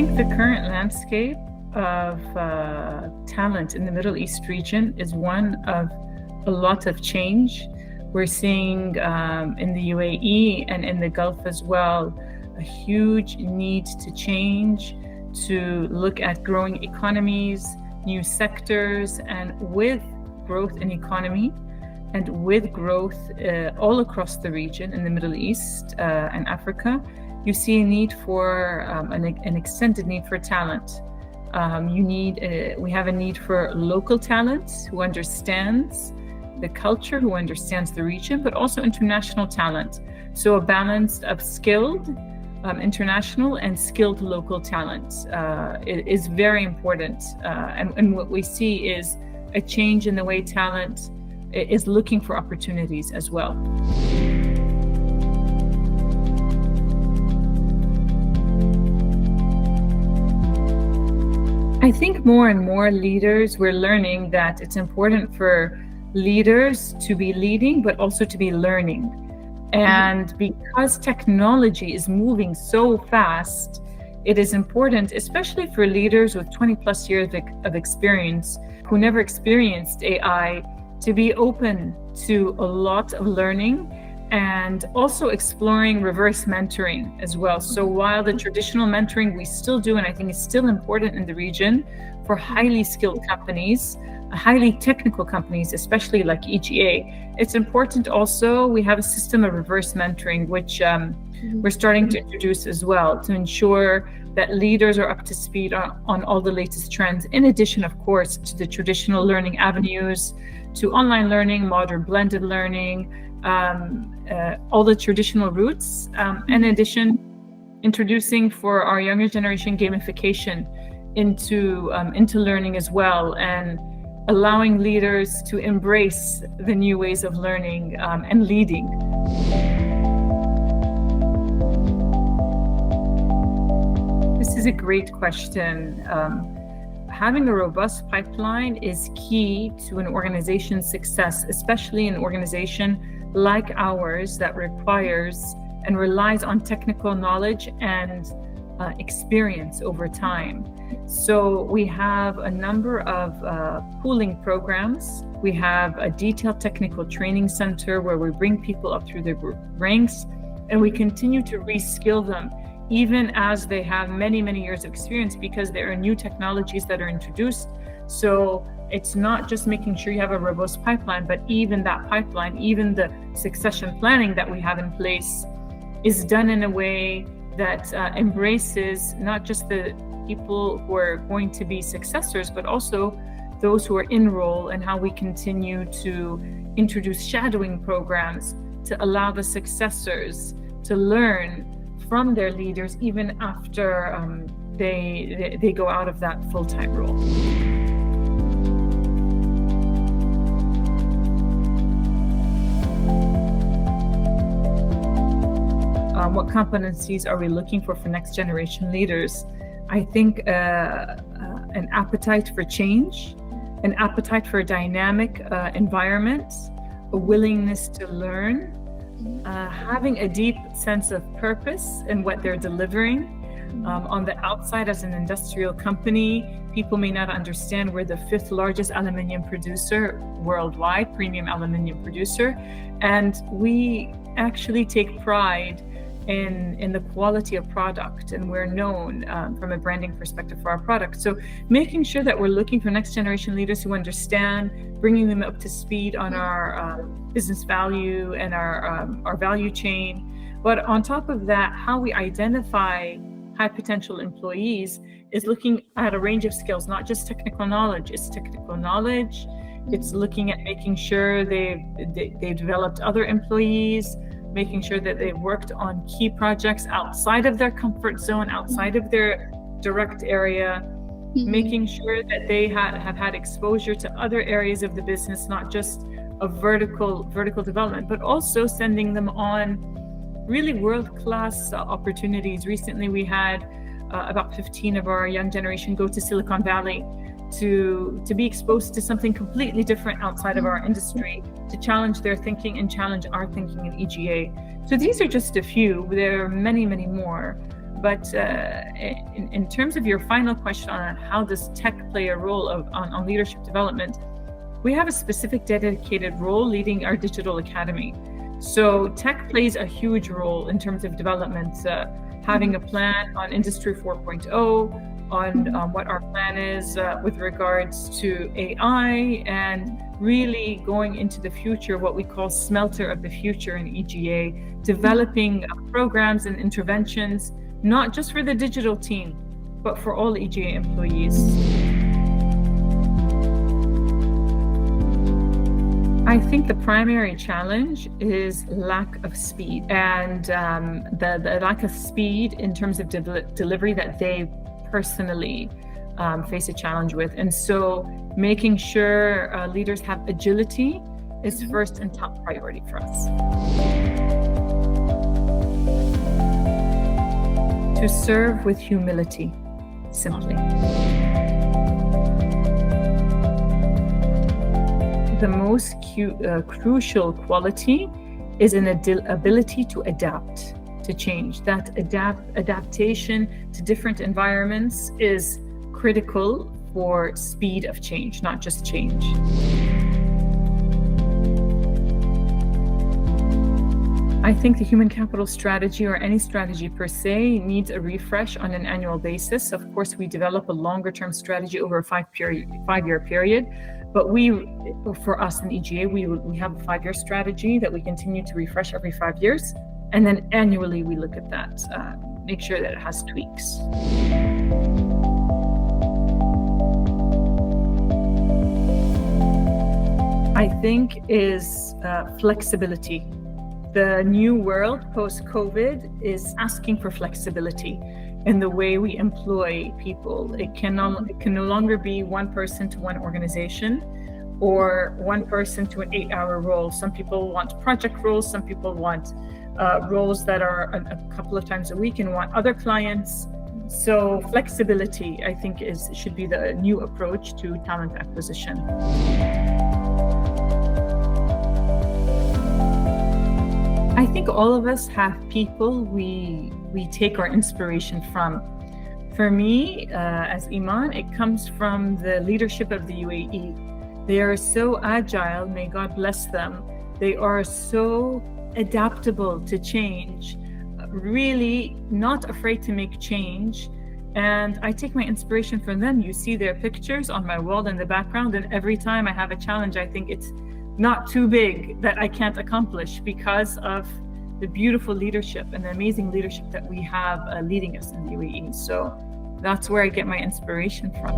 think the current landscape of talent in the Middle East region is one of a lot of change. We're seeing in the UAE and in the Gulf as well, a huge need to change, to look at growing economies, new sectors, and with growth in economy and with growth all across the region in the Middle East and Africa, you see a need for an extended need for talent. We have a need for local talent who understands the culture, who understands the region, but also international talent. So a balance of skilled international and skilled local talent is very important. And what we see is a change in the way talent is looking for opportunities as well. I think more and more leaders, we're learning that it's important for leaders to be leading, but also to be learning. And because technology is moving so fast, it is important, especially for leaders with 20 plus years of experience who never experienced AI, to be open to a lot of learning and also exploring reverse mentoring as well. So while the traditional mentoring we still do, and I think it's still important in the region for highly skilled companies, highly technical companies, especially like EGA, it's important also, we have a system of reverse mentoring, which we're starting to introduce as well, to ensure that leaders are up to speed on all the latest trends, in addition, of course, to the traditional learning avenues, to online learning, modern blended learning, all the traditional routes. In addition, introducing for our younger generation gamification into learning as well, and allowing leaders to embrace the new ways of learning and leading. This is a great question. Having a robust pipeline is key to an organization's success, especially an organization like ours that requires and relies on technical knowledge and experience over time. So we have a number of pooling programs. We have a detailed technical training center where we bring people up through their group ranks, and we continue to reskill them even as they have many, many years of experience, because there are new technologies that are introduced. So it's not just making sure you have a robust pipeline, but even that pipeline, even the succession planning that we have in place is done in a way that embraces not just the people who are going to be successors, but also those who are in role, and how we continue to introduce shadowing programs to allow the successors to learn from their leaders even after they go out of that full-time role. What competencies are we looking for next generation leaders? I think an appetite for change, an appetite for a dynamic environment, a willingness to learn, having a deep sense of purpose in what they're delivering. On the outside, as an industrial company, people may not understand we're the 5th largest aluminium producer worldwide, premium aluminium producer, and we actually take pride in the quality of product, and we're known from a branding perspective for our product. So making sure that we're looking for next generation leaders who understand, bringing them up to speed on our business value and our value chain. But on top of that, how we identify high potential employees is looking at a range of skills, not just technical knowledge. It's technical knowledge. It's looking at making sure they've developed other employees, making sure that they've worked on key projects outside of their comfort zone, outside of their direct area, making sure that they have had exposure to other areas of the business, not just a vertical development, but also sending them on really world-class opportunities. Recently, we had about 15 of our young generation go to Silicon Valley to be exposed to something completely different outside of our industry, to challenge their thinking and challenge our thinking in EGA. So these are just a few. There are many, many more. But in terms of your final question on how does tech play a role on leadership development, we have a specific dedicated role leading our digital academy. So tech plays a huge role in terms of development, having a plan on Industry 4.0, on what our plan is with regards to AI, and really going into the future, what we call smelter of the future in EGA, developing programs and interventions, not just for the digital team, but for all EGA employees. I think the primary challenge is lack of speed, and the lack of speed in terms of delivery that they personally face a challenge with. And so making sure leaders have agility is first and top priority for us. To serve with humility, simply. The most crucial quality is an ability to adapt, to change. That adaptation to different environments is critical for speed of change, not just change. I think the human capital strategy, or any strategy per se, needs a refresh on an annual basis. Of course, we develop a longer term strategy over a 5-year period. But for us in EGA, we have a 5-year strategy that we continue to refresh every 5 years. And then annually we look at that, make sure that it has tweaks. I think is flexibility. The new world post-COVID is asking for flexibility in the way we employ people. It can no longer be one person to one organization or one person to an 8-hour role. Some people want project roles, some people want roles that are a couple of times a week and want other clients. So flexibility, I think, should be the new approach to talent acquisition. I think all of us have people we take our inspiration from. For me, as Iman, it comes from the leadership of the UAE. They are so agile, may God bless them. They are so adaptable to change, really not afraid to make change. And I take my inspiration from them. You see their pictures on my wall in the background, and every time I have a challenge, I think it's not too big that I can't accomplish because of the beautiful leadership and the amazing leadership that we have leading us in the UAE. So that's where I get my inspiration from.